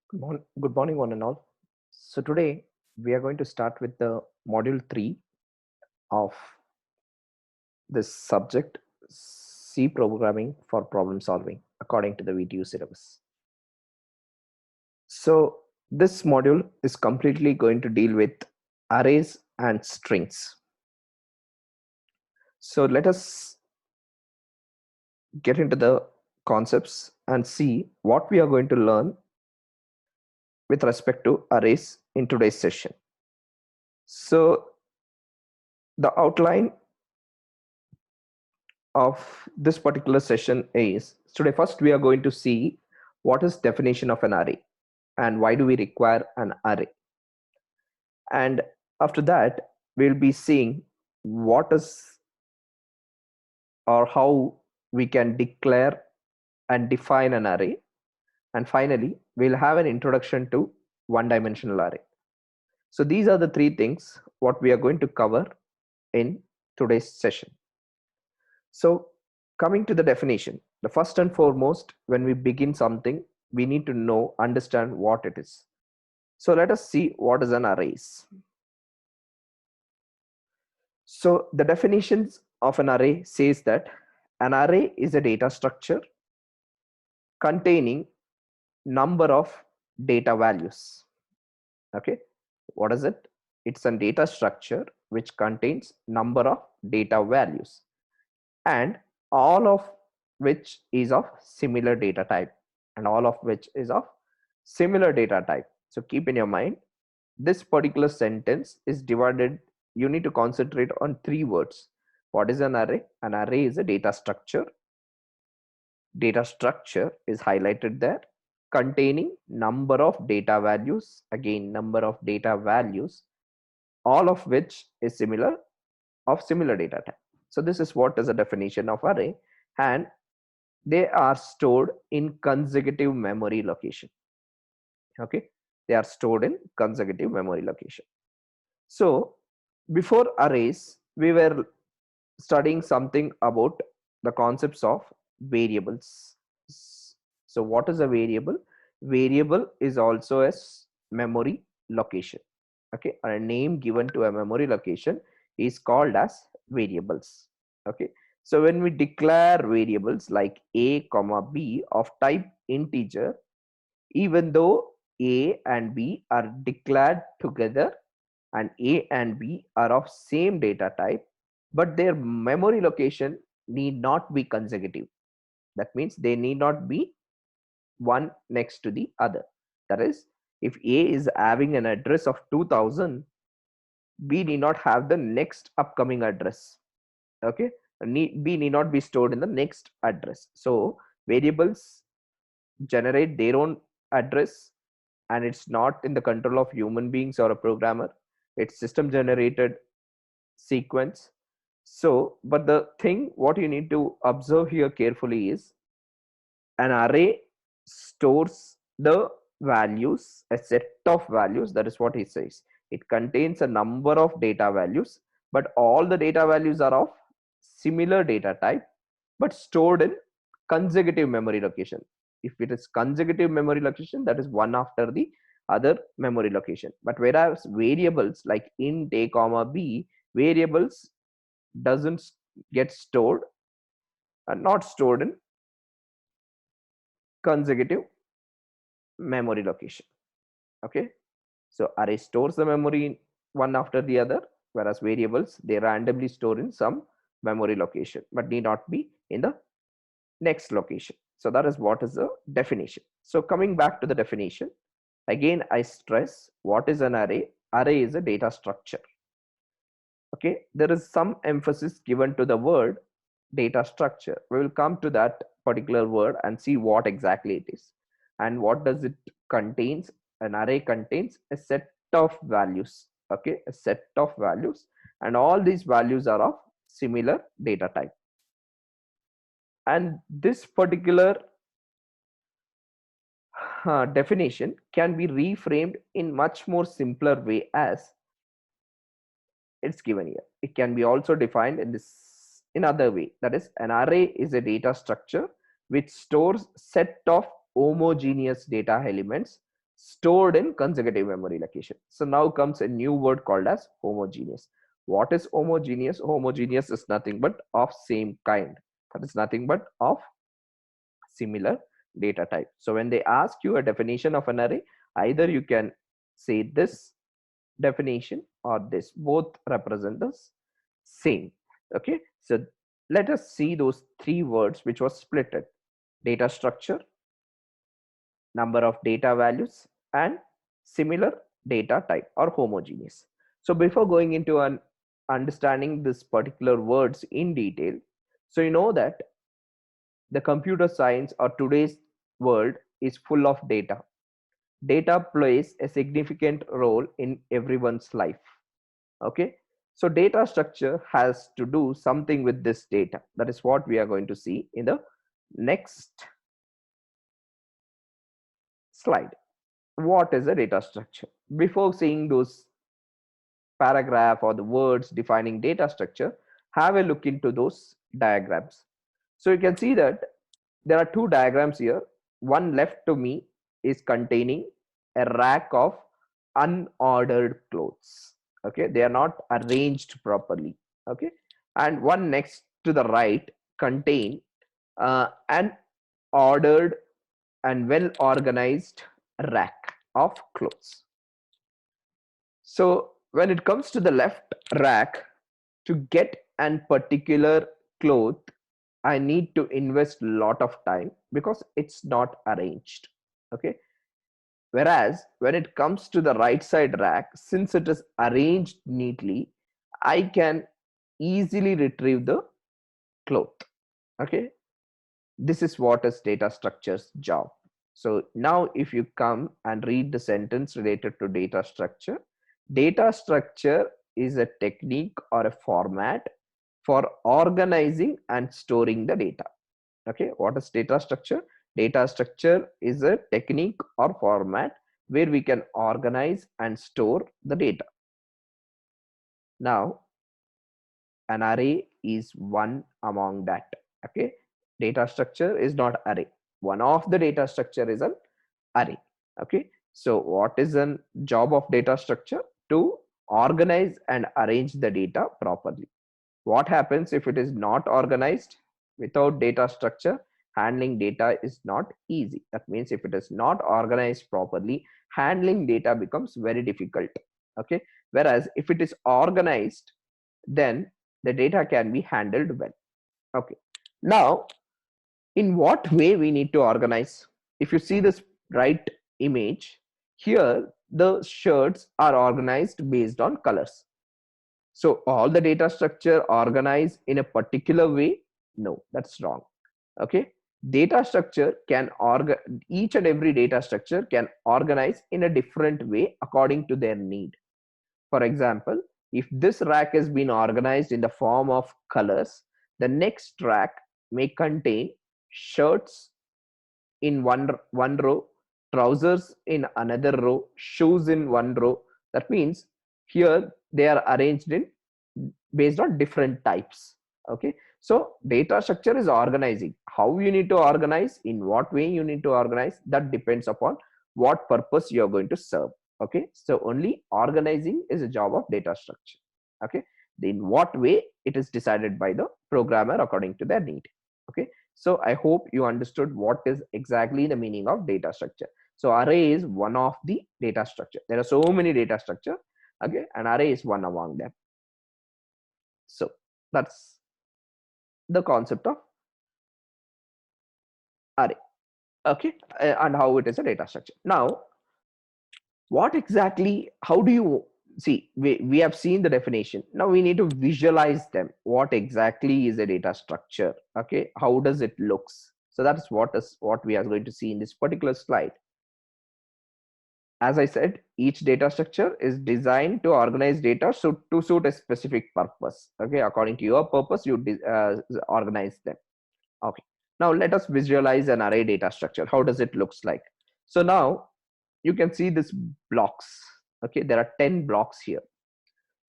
Good morning, one and all. So today we are going to start with the module 3 of this subject, C programming for problem solving according to the VTU syllabus. So this module is completely going to deal with arrays and strings. So let us get into the concepts and see what we are going to learn with respect to arrays in today's session. So the outline of this particular session is today first we are going to see what is definition of an array and why do we require an array, and after that we'll be seeing what is or how we can declare and define an array, and finally we'll have an introduction to one dimensional array. So these are the three things what we are going to cover in today's session. So, coming to the definition, the first and foremost, when we begin something, we need to know, understand what it is. So, let us see what is an array is. So, the definitions of an array says that an array is a data structure containing number of data values. Okay, what is it? It's a data structure which contains number of data values, and all of which is of similar data type, and all of which is of similar data type. So keep in your mind, this particular sentence is divided. You need to concentrate on three words. What is an array? An array is a data structure. Data structure is highlighted there, containing number of data values, again number of data values, all of which is similar, of similar data type. So this is what is a definition of array, and they are stored in consecutive memory location. Okay, they are stored in consecutive memory location. So before arrays we were studying something about the concepts of variables. So what is a variable? Variable is also a memory location. Okay, a name given to a memory location is called as variables. Okay, so when we declare variables like a comma b of type integer, even though a and b are declared together and a and b are of same data type, but their memory location need not be consecutive. That means they need not be one next to the other. That is, if a is having an address of 2000, b need not have the next upcoming address. Okay, b need not be stored in the next address. So variables generate their own address, and it's not in the control of human beings or a programmer. It's system generated sequence. So but the thing what you need to observe here carefully is an array stores the values, a set of values. That is what it says. It contains a number of data values, but all the data values are of similar data type, but stored in consecutive memory location. If it is consecutive memory location, that is one after the other memory location. But whereas variables like int a comma b, variables doesn't get stored, not stored in consecutive memory location. Okay, so array stores the memory one after the other, whereas variables they randomly store in some memory location but need not be in the next location. So that is what is the definition. So coming back to the definition, again I stress, what is an array? Array is a data structure. Okay, there is some emphasis given to the word data structure. We will come to that particular word and see what exactly it is and what does it contains. An array contains a set of values. Okay, a set of values, and all these values are of similar data type. And this particular definition can be reframed in much more simpler way as it's given here. It can be also defined in this in other way. That is, an array is a data structure which stores set of homogeneous data elements stored in consecutive memory location. So now comes a new word called as homogeneous. What is homogeneous? Homogeneous is nothing but of same kind. That is nothing but of similar data type. So when they ask you a definition of an array, either you can say this definition or this, both represent the same. Okay, so let us see those three words which was splitted: data structure, number of data values, and similar data type or homogeneous. So before going into an understanding this particular words in detail, so you know that the computer science or today's world is full of data. Data plays a significant role in everyone's life. Okay, so data structure has to do something with this data. That is what we are going to see in the next slide. What is a data structure? Before seeing those paragraph or the words defining data structure, have a look into those diagrams. So you can see that there are two diagrams here. One left to me is containing a rack of unordered clothes. Okay, they are not arranged properly. Okay, and one next to the right contain an ordered and well organized rack of clothes. So when it comes to the left rack, to get an particular cloth, I need to invest a lot of time because it's not arranged. Okay, whereas when it comes to the right side rack, since it is arranged neatly, I can easily retrieve the cloth. Okay, this is what is data structure's job. So now if you come and read the sentence related to data structure is a technique or a format for organizing and storing the data. Okay, what is data structure? Data structure is a technique or format where we can organize and store the data. Now an array is one among that. Okay, data structure is not array. One of the data structure is an array. Okay, so what is a job of data structure? To organize and arrange the data properly. What happens if it is not organized? Without data structure, handling data is not easy. That means if it is not organized properly, handling data becomes very difficult. Okay, whereas if it is organized, then the data can be handled well. Okay, now in what way we need to organize? If you see this right image here, the shirts are organized based on colors. So all the data structure organized in a particular way? No, that's wrong. Okay, data structure can each and every data structure can organize in a different way according to their need. For example, if this rack has been organized in the form of colors, the next rack may contain shirts in one row, trousers in another row, shoes in one row. That means here they are arranged in based on different types. Okay, so data structure is organizing. How you need to organize, in what way you need to organize, that depends upon what purpose you are going to serve. Okay, so only organizing is a job of data structure. Okay, in what way it is decided by the programmer according to their need. Okay, so I hope you understood what is exactly the meaning of data structure. So array is one of the data structure. There are so many data structure. Okay, an array is one among them. So that's the concept of array. Okay, and how it is a data structure. Now what exactly, how do you see, we have seen the definition. Now we need to visualize them. What exactly is a data structure? Okay, how does it looks? So that's what we are going to see in this particular slide. As I said, each data structure is designed to organize data so to suit a specific purpose. Okay, according to your purpose you organize them. Okay, now let us visualize an array data structure. How does it looks like? So now you can see this blocks. Okay, there are 10 blocks here.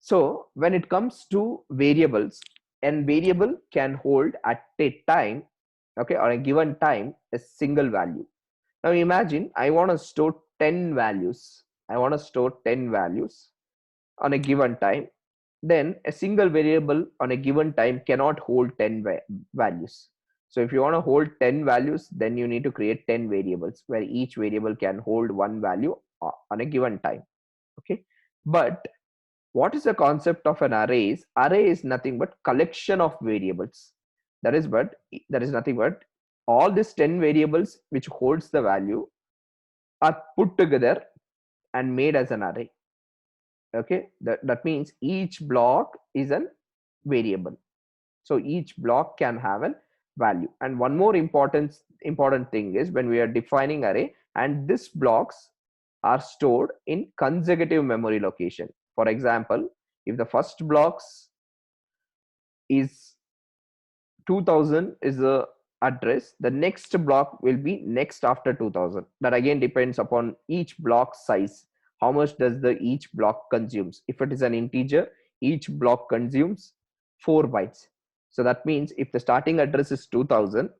So when it comes to variables, and variable can hold at a time, okay, or a given time, a single value. Now imagine I want to store 10 values. I want to store 10 values on a given time. Then a single variable on a given time cannot hold 10 values. So if you want to hold 10 values, then you need to create 10 variables where each variable can hold one value on a given time. Okay. But what is the concept of an array? Array is nothing but collection of variables. That is nothing but all these 10 variables which holds the value are put together and made as an array. Okay, that means each block is a variable, so each block can have a value. And one more important thing is when we are defining array, and these blocks are stored in consecutive memory location. For example, if the first blocks is 2000 is the address, the next block will be next after 2000. That again depends upon each block size. How much does the each block consumes? If it is an integer, each block consumes 4 bytes. So that means if the starting address is 2000,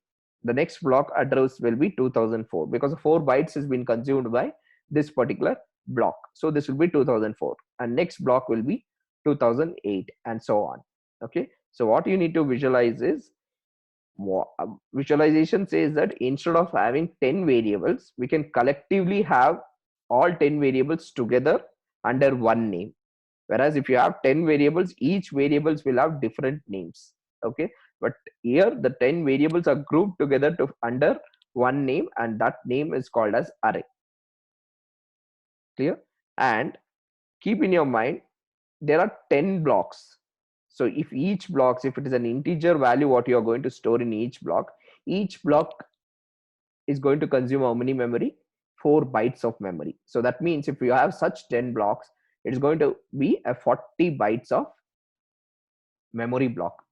the next block address will be 2004 because 4 bytes has been consumed by this particular block. So this will be 2004 and next block will be 2008 and so on. Okay, so what you need to visualize is visualization says that instead of having 10 variables, we can collectively have all 10 variables together under one name. Whereas if you have 10 variables, each variables will have different names. Okay, but here the 10 variables are grouped together to under one name, and that name is called as array. Clear? And keep in your mind there are 10 blocks. So if each blocks, if it is an integer value what you are going to store in each block is going to consume how many memory? 4 bytes of memory. So that means if you have such 10 blocks, it's going to be a 40 bytes of memory block.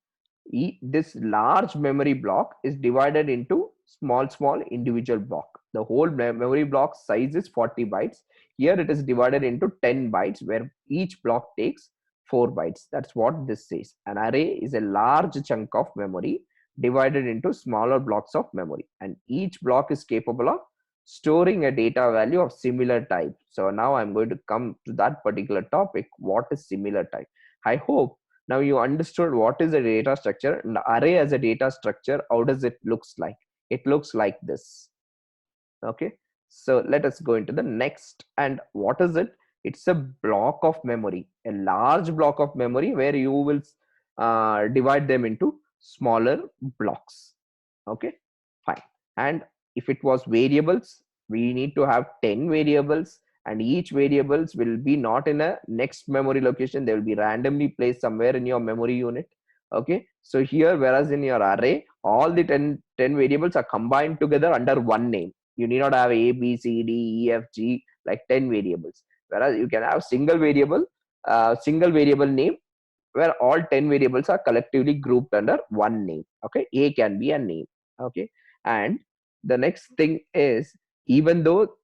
This large memory block is divided into small individual block. The whole memory block size is 40 bytes. Here it is divided into 10 bytes where each block takes 4 bytes. That's what this says. An array is a large chunk of memory divided into smaller blocks of memory, and each block is capable of storing a data value of similar type. So now I'm going to come to that particular topic. What is similar type? I hope now you understood what is a data structure. An array as a data structure, how does it looks like? It looks like this. Okay, so let us go into the next. And what is it? It's a block of memory, a large block of memory where you will divide them into smaller blocks. Okay, fine. And if it was variables, we need to have 10 variables, and each variables will be not in a next memory location. They will be randomly placed somewhere in your memory unit. Okay, so here, whereas in your array, all the 10 variables are combined together under one name. You need not have A, B, C, D, E, F, G, like 10 variables. Whereas you can have single variable name where all 10 variables are collectively grouped under one name. Okay, A can be a name. Okay, and the next thing is, even though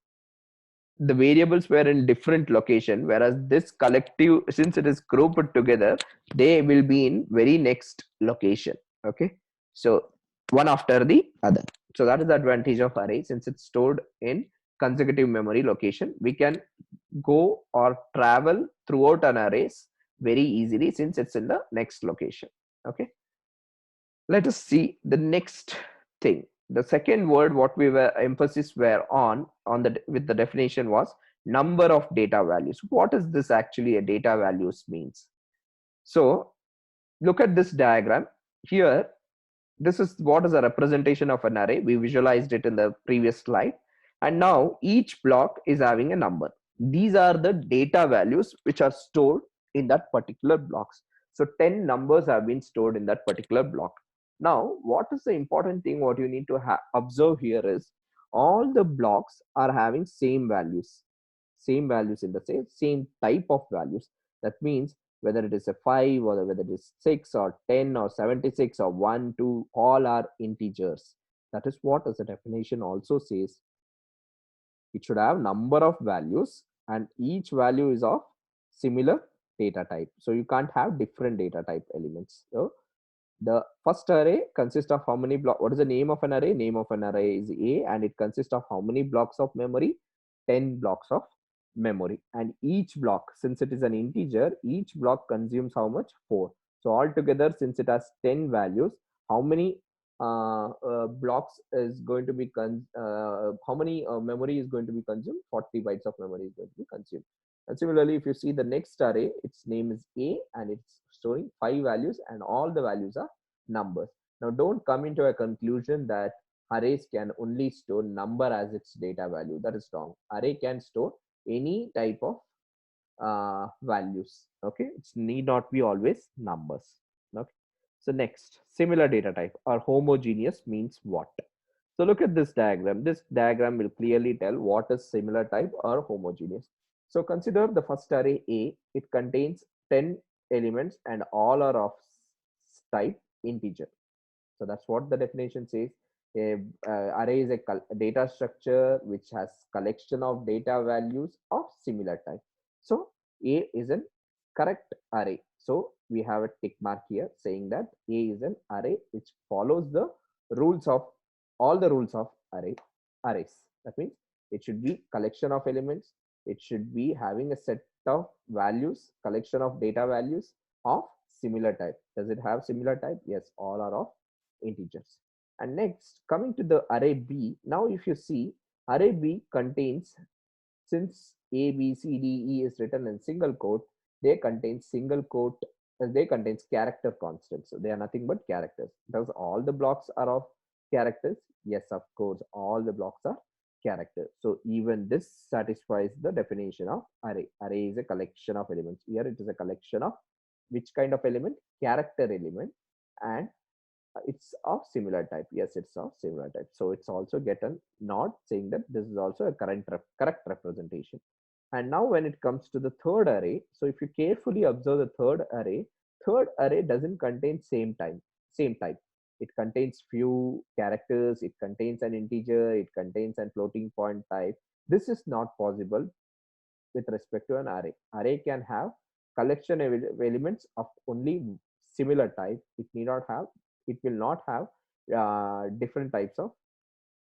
the variables were in different location, whereas this collective, since it is grouped together, they will be in very next location. Okay, so one after the other. So that is the advantage of array. Since it's stored in consecutive memory location, we can go or travel throughout an arrays very easily since it's in the next location. Okay, let us see the next thing. The second word what we were emphasis were on the with the definition was number of data values. What is this actually a data values means? So look at this diagram here. This is what is a representation of an array. We visualized it in the previous slide, and now each block is having a number. These are the data values which are stored in that particular blocks. So 10 numbers have been stored in that particular block. Now what is the important thing what you need to observe here is all the blocks are having same values in the same type of values. That means whether it is a 5 or whether it is 6 or 10 or 76 or 1 2, all are integers. That is what as the definition also says. It should have number of values and each value is of similar data type. So you can't have different data type elements. So the first array consists of how many blocks? What is the name of an array? Name of an array is A, and it consists of how many blocks of memory? 10 blocks of memory, and each block, since it is an integer, each block consumes how much? 4. So altogether, since it has 10 values, how many blocks is going to be how many memory is going to be consumed? 40 bytes of memory is going to be consumed. And similarly, if you see the next array, its name is A and it's storing 5 values and all the values are numbers. Now don't come into a conclusion that arrays can only store number as its data value. That is wrong. Array can store any type of values. Okay, it need not be always numbers. Okay, so next, similar data type or homogeneous means what? So look at this diagram. This diagram will clearly tell what is similar type or homogeneous. So consider the first array A. It contains 10 elements and all are of type integer. So that's what the definition says. A array is a data structure which has collection of data values of similar type. So A is an correct array. So we have a tick mark here saying that A is an array which follows the rules of all the rules of arrays. That means it should be collection of elements. It should be having a set of values, collection of data values of similar type. Does it have similar type? Yes, all are of integers. And next, coming to the array B, now if you see, array B contains, since A, B, C, D, E is written in single quote, they contain single quote, they contains character constants. So they are nothing but characters. Does all the blocks are of characters? Yes, of course, all the blocks are characters. So even this satisfies the definition of array. Array is a collection of elements. Here it is a collection of which kind of element? Character element. And it's of similar type. Yes, it's of similar type. So it's also get a nod saying that this is also a correct representation. And now when it comes to the third array, so if you carefully observe the third array doesn't contain same type. It contains few characters, it contains an integer, it contains a floating point type. This is not possible with respect to an array. Array can have collection of elements of only similar type. It will not have different types of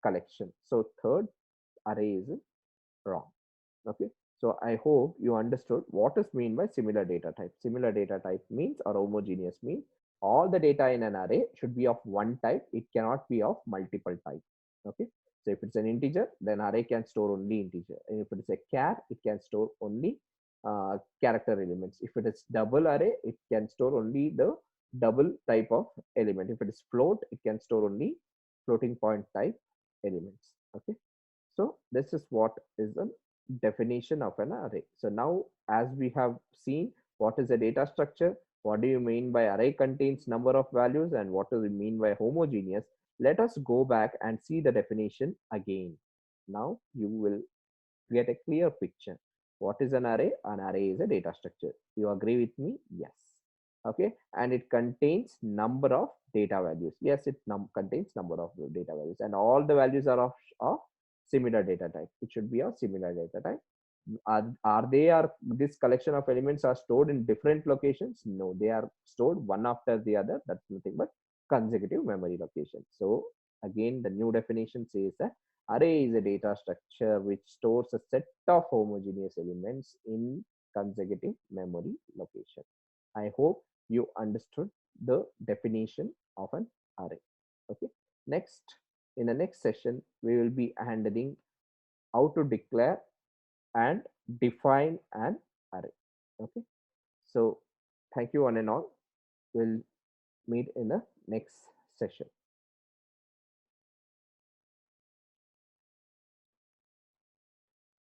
collection. So third array is wrong. Okay. So I hope you understood what is mean by similar data type. Similar data type means, or homogeneous means, all the data in an array should be of one type. It cannot be of multiple type. Okay. So if it's an integer, then array can store only integer. And if it is a char, it can store only character elements. If it is double array, it can store only the double type of element. If it is float, it can store only floating point type elements. Okay. So this is what is the definition of an array. So now as we have seen what is a data structure, what do you mean by array contains number of values, and what do we mean by homogeneous, let us go back and see the definition again. Now you will get a clear picture. What is an array? An array is a data structure. You agree with me? Yes. Okay. And it contains number of data values. Yes, it contains number of data values, and all the values are of similar data type. It should be of similar data type. Are this collection of elements are stored in different locations? No, they are stored one after the other. That's nothing but consecutive memory location. So again, the new definition says that array is a data structure which stores a set of homogeneous elements in consecutive memory location. I hope you understood the definition of an array. Okay. Next, in the next session, we will be handling how to declare and define an array. Okay. So thank you one and all. We'll meet in the next session.